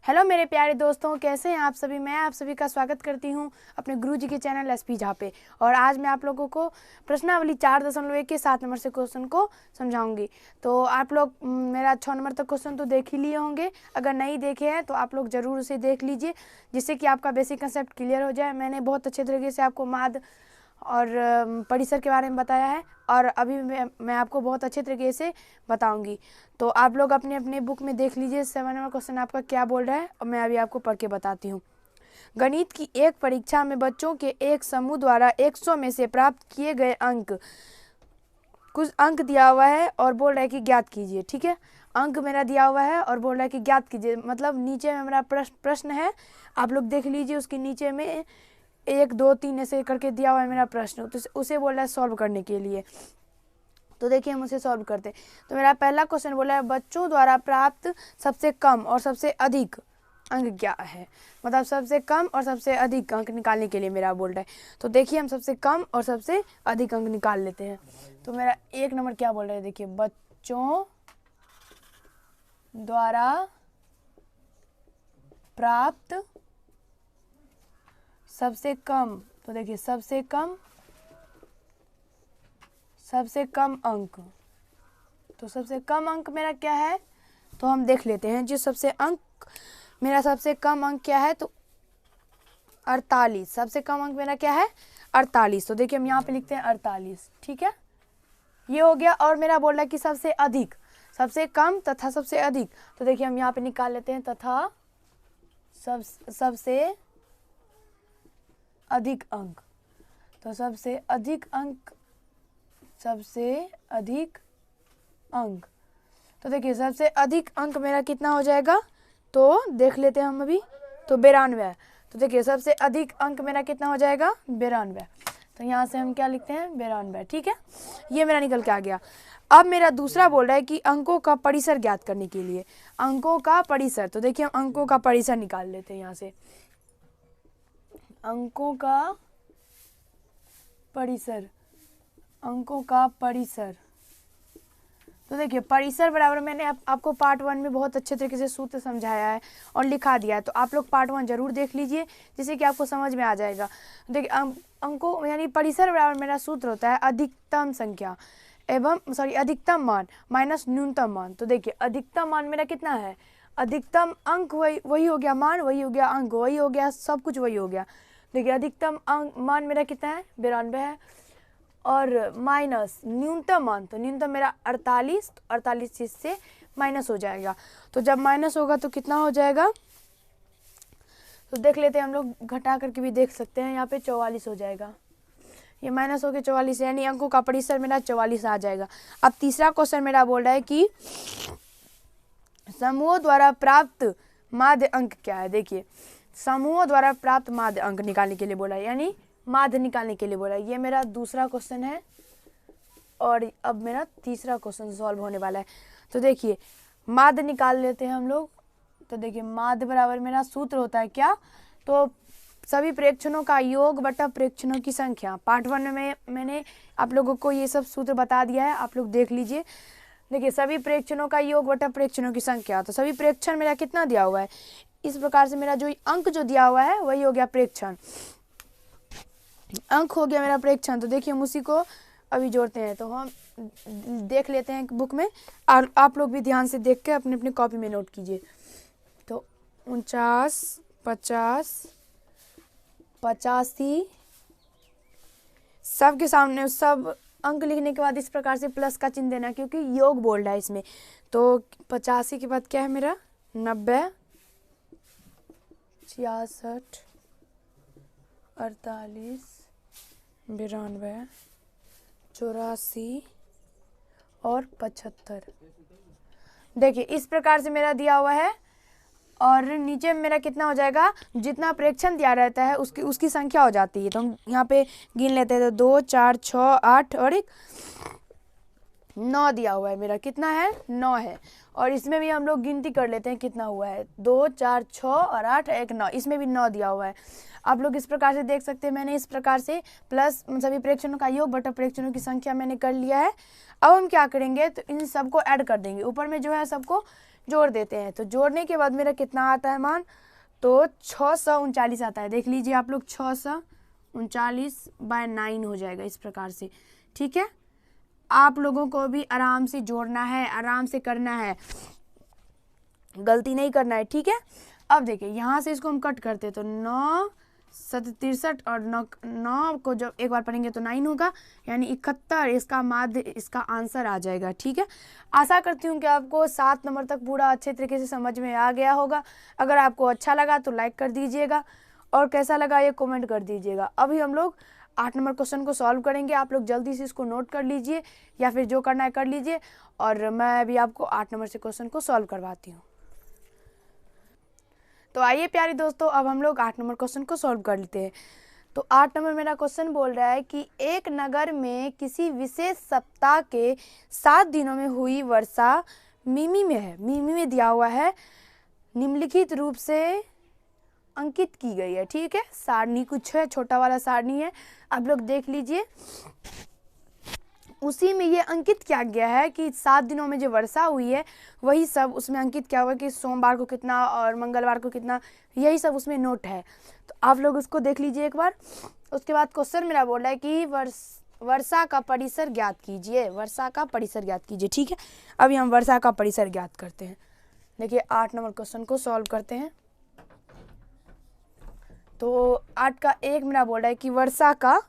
Hello मेरे प्यारे दोस्तों, कैसे हैं आप सभी। मैं आप सभी का स्वागत करती हूं अपने गुरुजी के चैनल एसपी झा पे। और आज मैं आप लोगों को प्रश्नावली 4.1 के 7 नंबर से क्वेश्चन को समझाऊंगी। तो आप लोग मेरा 6 नंबर तक क्वेश्चन तो देख ही लिए होंगे। अगर नहीं देखे हैं तो आप लोग ज़रूर उसे देख लीजिए, जिससे कि आपका बेसिक कंसेप्ट क्लियर हो जाए। मैंने बहुत अच्छे तरीके से आपको माद और परिसर के बारे में बताया है, और अभी मैं आपको बहुत अच्छे तरीके से बताऊंगी। तो आप लोग अपने अपने बुक में देख लीजिए 7 नंबर क्वेश्चन आपका क्या बोल रहा है, और मैं अभी आपको पढ़ के बताती हूँ। गणित की एक परीक्षा में बच्चों के एक समूह द्वारा 100 में से प्राप्त किए गए अंक, कुछ अंक दिया हुआ है और बोल रहा है कि ज्ञात कीजिए। ठीक है, अंक मेरा दिया हुआ है और बोल रहा है कि ज्ञात कीजिए, मतलब नीचे में मेरा प्रश्न है। आप लोग देख लीजिए, उसके नीचे में 1 2 3 ऐसे करके दिया हुआ है मेरा प्रश्न, तो उसे बोला है सॉल्व करने के लिए। तो देखिए हम उसे सॉल्व करते हैं। तो मेरा पहला क्वेश्चन बोला है बच्चों द्वारा प्राप्त सबसे कम और सबसे अधिक अंक क्या है, मतलब सबसे कम और सबसे अधिक अंक निकालने के लिए मेरा बोल रहा है। तो देखिए हम सबसे कम और सबसे अधिक अंक निकाल लेते हैं। तो मेरा 1 नंबर क्या बोल रहा है, देखिए बच्चों द्वारा प्राप्त सबसे कम, तो देखिए सबसे कम अंक, तो सबसे कम अंक मेरा क्या है, तो हम देख लेते हैं। जो मेरा सबसे कम अंक क्या है, तो 48। सबसे कम अंक मेरा क्या है, 48। तो देखिए हम यहाँ पे लिखते हैं 48। ठीक है, ये हो गया। और मेरा बोल रहा है कि सबसे अधिक, सबसे कम तथा सबसे अधिक, तो देखिए हम यहाँ पे निकाल लेते हैं तथा सबसे अधिक अंक। तो सबसे अधिक अंक, तो देखिए सबसे अधिक अंक मेरा कितना हो जाएगा, तो देख लेते हैं हम अभी। तो 92। तो देखिए सबसे अधिक अंक मेरा कितना हो जाएगा, 92। तो यहाँ से हम क्या लिखते हैं, 92। ठीक है, ये मेरा निकल के आ गया। अब मेरा दूसरा बोल रहा है कि अंकों का परिसर ज्ञात करने के लिए, अंकों का परिसर। तो देखिए हम अंकों का परिसर निकाल लेते हैं यहाँ से। अंकों का परिसर, तो देखिए परिसर बराबर, मैंने आपको पार्ट 1 में बहुत अच्छे तरीके से सूत्र समझाया है और लिखा दिया है। तो आप लोग पार्ट 1 जरूर देख लीजिए, जिससे कि आपको समझ में आ जाएगा। देखिए अंकों यानी परिसर बराबर मेरा सूत्र होता है अधिकतम संख्या अधिकतम मान माइनस न्यूनतम मान। तो देखिए अधिकतम मान मेरा कितना है, अधिकतम अंक वही हो गया, मान वही हो गया, अंक वही हो गया, सब कुछ वही हो गया। देखिए अधिकतम मान मेरा कितना है, 92 है, और माइनस न्यूनतम मान, तो न्यूनतम मेरा 48। तो 48 से माइनस हो जाएगा। तो जब माइनस होगा तो कितना हो जाएगा, तो देख लेते हैं हम लोग, घटा करके भी देख सकते हैं। यहाँ पे 44 हो जाएगा, ये माइनस हो के 44, यानी अंकों का परिसर मेरा 44 आ जाएगा। अब तीसरा क्वेश्चन मेरा बोल रहा है कि समूह द्वारा प्राप्त माध्य अंक क्या है। देखिए समूह द्वारा प्राप्त माध्य अंक निकालने के लिए बोला है, यानी माध्य निकालने के लिए बोला है। ये मेरा दूसरा क्वेश्चन है, और अब मेरा तीसरा क्वेश्चन सॉल्व होने वाला है। तो देखिए माध्य निकाल लेते हैं हम लोग। तो देखिए माध्य बराबर मेरा सूत्र होता है क्या, तो सभी प्रेक्षणों का योग बटा प्रेक्षणों की संख्या। पार्ट 1 में मैंने आप लोगों को ये सब सूत्र बता दिया है, आप लोग देख लीजिए। देखिए सभी प्रेक्षणों का योग बटा प्रेक्षणों की संख्या, तो सभी प्रेक्षण मेरा कितना दिया हुआ है, इस प्रकार से मेरा जो अंक जो दिया हुआ है वही हो गया प्रेक्षण, अंक हो गया मेरा प्रेक्षण। तो देखिए हम उसी को अभी जोड़ते हैं। तो हम देख लेते हैं बुक में, और आप लोग भी ध्यान से देख के अपने अपने कॉपी में नोट कीजिए। तो 49, 50, 85, सब के सामने सब अंक लिखने के बाद इस प्रकार से प्लस का चिन्ह देना, क्योंकि योग बोल रहा है इसमें। तो 85 के बाद क्या है मेरा, 90, 66, 48, 92, 84 और 75। देखिए इस प्रकार से मेरा दिया हुआ है, और नीचे में मेरा कितना हो जाएगा, जितना प्रेक्षण दिया रहता है उसकी संख्या हो जाती है। तो हम यहाँ पे गिन लेते हैं। तो 2 4 6 8 और 1 9 दिया हुआ है मेरा, कितना है, 9 है। और इसमें भी हम लोग गिनती कर लेते हैं कितना हुआ है, 2 4 6 और 8 1 9, इसमें भी 9 दिया हुआ है। आप लोग इस प्रकार से देख सकते हैं, मैंने इस प्रकार से प्लस सभी प्रेक्षणों का योग बटा प्रेक्षणों की संख्या मैंने कर लिया है। अब हम क्या करेंगे, तो इन सबको ऐड कर देंगे, ऊपर में जो है सबको जोड़ देते हैं। तो जोड़ने के बाद मेरा कितना आता है मान, तो 639 आता है। देख लीजिए आप लोग, 639/9 हो जाएगा इस प्रकार से। ठीक है, आप लोगों को भी आराम से जोड़ना है, आराम से करना है, गलती नहीं करना है। ठीक है, अब देखिए यहाँ से इसको हम कट करते हैं तो 9 63 और 9 को जब एक बार पढ़ेंगे तो 9 होगा, यानी 71 इसका माध्य, इसका आंसर आ जाएगा। ठीक है, आशा करती हूँ कि आपको 7 नंबर तक पूरा अच्छे तरीके से समझ में आ गया होगा। अगर आपको अच्छा लगा तो लाइक कर दीजिएगा, और कैसा लगा ये कमेंट कर दीजिएगा। अभी हम लोग 8 नंबर क्वेश्चन को सॉल्व करेंगे। आप लोग जल्दी से इसको नोट कर लीजिए, या फिर जो करना है कर लीजिए, और मैं अभी आपको 8 नंबर से क्वेश्चन को सॉल्व करवाती हूँ। तो आइए प्यारे दोस्तों, अब हम लोग 8 नंबर क्वेश्चन को सॉल्व कर लेते हैं। तो 8 नंबर मेरा क्वेश्चन बोल रहा है कि एक नगर में किसी विशेष सप्ताह के 7 दिनों में हुई वर्षा मिमी में है, मिमी में दिया हुआ है, निम्नलिखित रूप से अंकित की गई है। ठीक है, सारणी कुछ है, छोटा वाला सारणी है, आप लोग देख लीजिए। उसी में ये अंकित किया गया है कि 7 दिनों में जो वर्षा हुई है वही सब उसमें अंकित किया हुआ है कि सोमवार को कितना और मंगलवार को कितना, यही सब उसमें नोट है। तो आप लोग उसको देख लीजिए एक बार। उसके बाद क्वेश्चन मेरा बोल रहा है कि वर्षा का परिसर ज्ञात कीजिए, वर्षा का परिसर ज्ञात कीजिए। ठीक है, अभी हम वर्षा का परिसर ज्ञात करते हैं। देखिए 8 नंबर क्वेश्चन को सॉल्व करते हैं। तो 8 का 1 मेरा बोल रहा है कि वर्षा का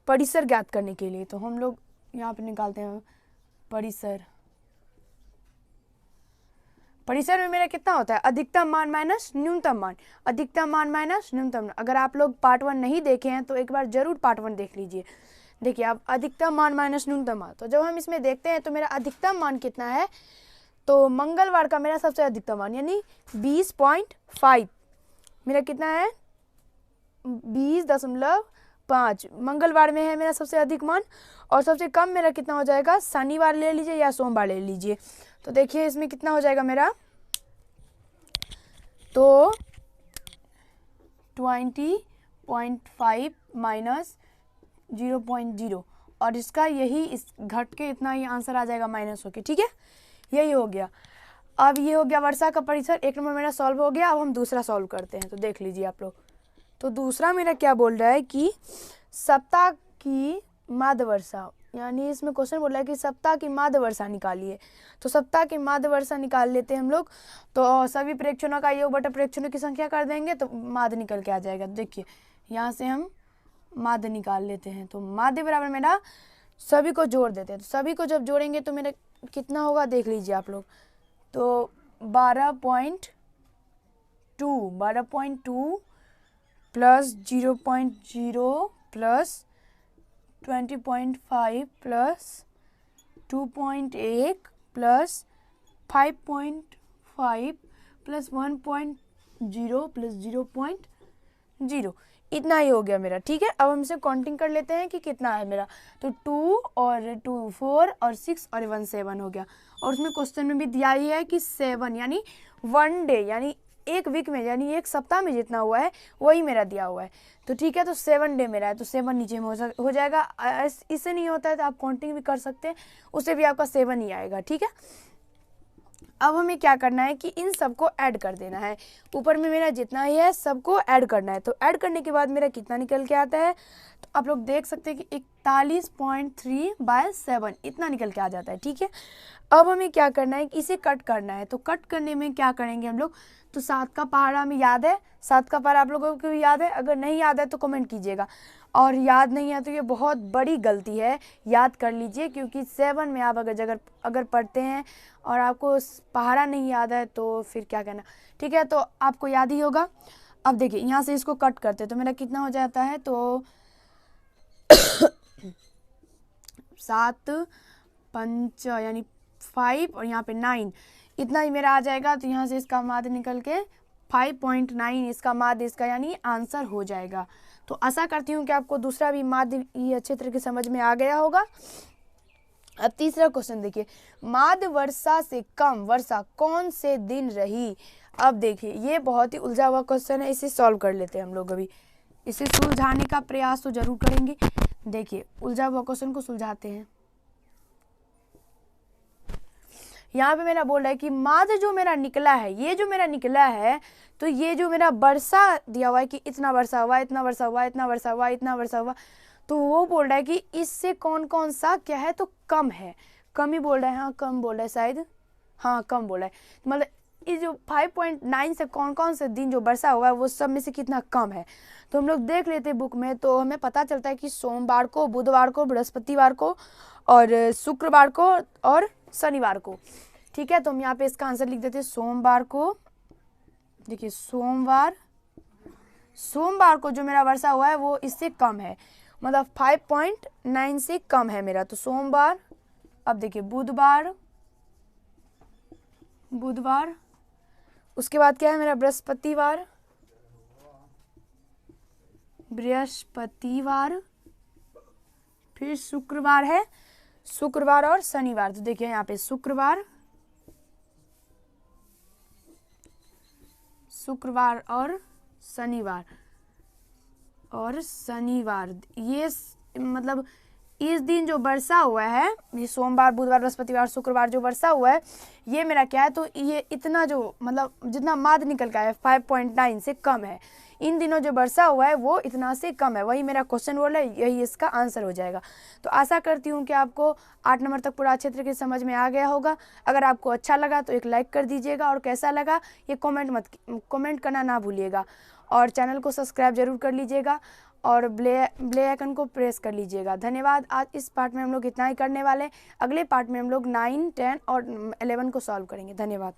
परिसर ज्ञात करने के लिए, तो हम लोग यहाँ पे निकालते हैं परिसर। परिसर में मेरा कितना होता है, अधिकतम मान माइनस न्यूनतम मान, अधिकतम मान माइनस न्यूनतम मान। अगर आप लोग पार्ट 1 नहीं देखे हैं तो एक बार जरूर पार्ट 1 देख लीजिए। देखिए अब अधिकतम मान माइनस न्यूनतम मान, तो जब हम इसमें देखते हैं तो मेरा अधिकतम मान कितना है, तो मंगलवार का मेरा सबसे अधिकतम मान यानी 20.5 मेरा कितना है, 20.5 मंगलवार में है मेरा सबसे अधिक मान। और सबसे कम मेरा कितना हो जाएगा, शनिवार ले लीजिए या सोमवार ले लीजिए। तो देखिए इसमें कितना हो जाएगा मेरा, तो 20.5 माइनस 0.0, और इसका यही इस घट के इतना ही आंसर आ जाएगा माइनस होके। ठीक है, यही हो गया। अब ये हो गया वर्षा का परिसर, 1 नंबर मेरा सॉल्व हो गया। अब हम दूसरा सॉल्व करते हैं, तो देख लीजिए आप लोग। तो दूसरा मेरा क्या बोल रहा है कि सप्ताह की माध्य वर्षा, यानी इसमें क्वेश्चन बोल रहा है कि सप्ताह की माध्य वर्षा निकालिए। तो सप्ताह की माध्य वर्षा निकाल लेते हैं हम लोग। तो सभी प्रेक्षणों का योग बटा प्रेक्षणों की संख्या कर देंगे तो माध्य निकल के आ जाएगा। देखिए यहाँ से हम माध्य निकाल लेते हैं। तो माध्य बराबर मेरा सभी को जोड़ देते हैं। तो सभी को जब जोड़ेंगे तो मेरा कितना होगा देख लीजिए आप लोग। तो 12.2 plus 0.0 plus 20.5 plus 2.1 plus 5.5 plus 1.0 plus 0.0, इतना ही हो गया मेरा। ठीक है, अब हम इसे काउंटिंग कर लेते हैं कि कितना है मेरा। तो 2 और 2 4 और 6 और 1 7 हो गया। और उसमें क्वेश्चन में भी दिया ही है कि 7 यानी 1 डे, यानी एक वीक में, यानी एक सप्ताह में जितना हुआ है वही मेरा दिया हुआ है। तो ठीक है, तो 7 डे मेरा है, तो 7 नीचे में हो जाएगा। इससे नहीं होता है तो आप काउंटिंग भी कर सकते हैं, उससे भी आपका 7 ही आएगा। ठीक है, अब हमें क्या करना है कि इन सबको ऐड कर देना है। ऊपर में मेरा जितना ही है सबको ऐड करना है। तो ऐड करने के बाद मेरा कितना निकल के आता है, तो आप लोग देख सकते हैं कि 41.3/7 इतना निकल के आ जाता है। ठीक है, अब हमें क्या करना है कि इसे कट करना है। तो कट करने में क्या करेंगे हम लोग, तो 7 का पहाड़ा हमें याद है, 7 का पहाड़ा आप लोगों को भी याद है। अगर नहीं याद है तो कमेंट कीजिएगा, और याद नहीं है तो ये बहुत बड़ी गलती है, याद कर लीजिए। क्योंकि 7 में आप अगर पढ़ते हैं और आपको पहाड़ा नहीं याद है तो फिर क्या कहना। ठीक है, तो आपको याद ही होगा। अब देखिए यहाँ से इसको कट करते तो मेरा कितना हो जाता है, तो 7 5 यानी 5 और यहाँ पे 9, इतना ही मेरा आ जाएगा। तो यहाँ से इसका माध्य निकल के 5.9 इसका माध्य, इसका यानी आंसर हो जाएगा। तो आशा करती हूँ कि आपको दूसरा भी माध्य ये अच्छे तरीके से समझ में आ गया होगा। अब तीसरा क्वेश्चन देखिए, माध्य वर्षा से कम वर्षा कौन से दिन रही। अब देखिए ये बहुत ही उलझा हुआ क्वेश्चन है, इसे सॉल्व कर लेते हैं हम लोग। अभी इसे सुलझाने का प्रयास तो जरूर करेंगे। देखिए उलझा हुआ क्वेश्चन को सुलझाते हैं। यहाँ पे मेरा बोल रहा है कि माध्य जो मेरा निकला है, ये जो मेरा निकला है, तो ये जो मेरा वर्षा दिया हुआ है कि इतना वर्षा हुआ, इतना वर्षा हुआ, इतना वर्षा हुआ, इतना वर्षा हुआ, तो वो बोल रहा है कि इससे कौन कौन सा क्या है, तो कम है, कम ही बोल रहा है। हाँ कम बोल रहा है शायद, हाँ कम बोल रहा है। मतलब ये जो 5.9 से कौन कौन से दिन जो वर्षा हुआ है वो सब में से कितना कम है, तो हम लोग देख लेते हैं बुक में। तो हमें पता चलता है कि सोमवार को, बुधवार को, बृहस्पतिवार को और शुक्रवार को और शनिवार को। ठीक है, तो हम यहाँ पे इसका आंसर लिख देते हैं सोमवार को। देखिए सोमवार को जो मेरा वर्षा हुआ है वो इससे कम है, मतलब 5.9 से कम है मेरा, तो सोमवार। अब देखिए बुधवार, उसके बाद क्या है मेरा बृहस्पतिवार, फिर शुक्रवार है, शुक्रवार और शनिवार। तो देखिए यहाँ पे शुक्रवार और शनिवार, ये मतलब इस दिन जो वर्षा हुआ है, ये सोमवार, बुधवार, बृहस्पतिवार, शुक्रवार जो वर्षा हुआ है, ये मेरा क्या है, तो ये इतना जो मतलब जितना माध्य निकल का है 5.9 से कम है। इन दिनों जो वर्षा हुआ है वो इतना से कम है, वही मेरा क्वेश्चन बोल रहा है, यही इसका आंसर हो जाएगा। तो आशा करती हूँ कि आपको 8 नंबर तक पूरा अच्छे तरीके से समझ में आ गया होगा। अगर आपको अच्छा लगा तो एक लाइक कर दीजिएगा, और कैसा लगा ये कमेंट करना ना भूलिएगा, और चैनल को सब्सक्राइब जरूर कर लीजिएगा, और बेल आइकन को प्रेस कर लीजिएगा। धन्यवाद। आज इस पार्ट में हम लोग इतना ही करने वाले हैं, अगले पार्ट में हम लोग 9, 10 और 11 को सॉल्व करेंगे। धन्यवाद।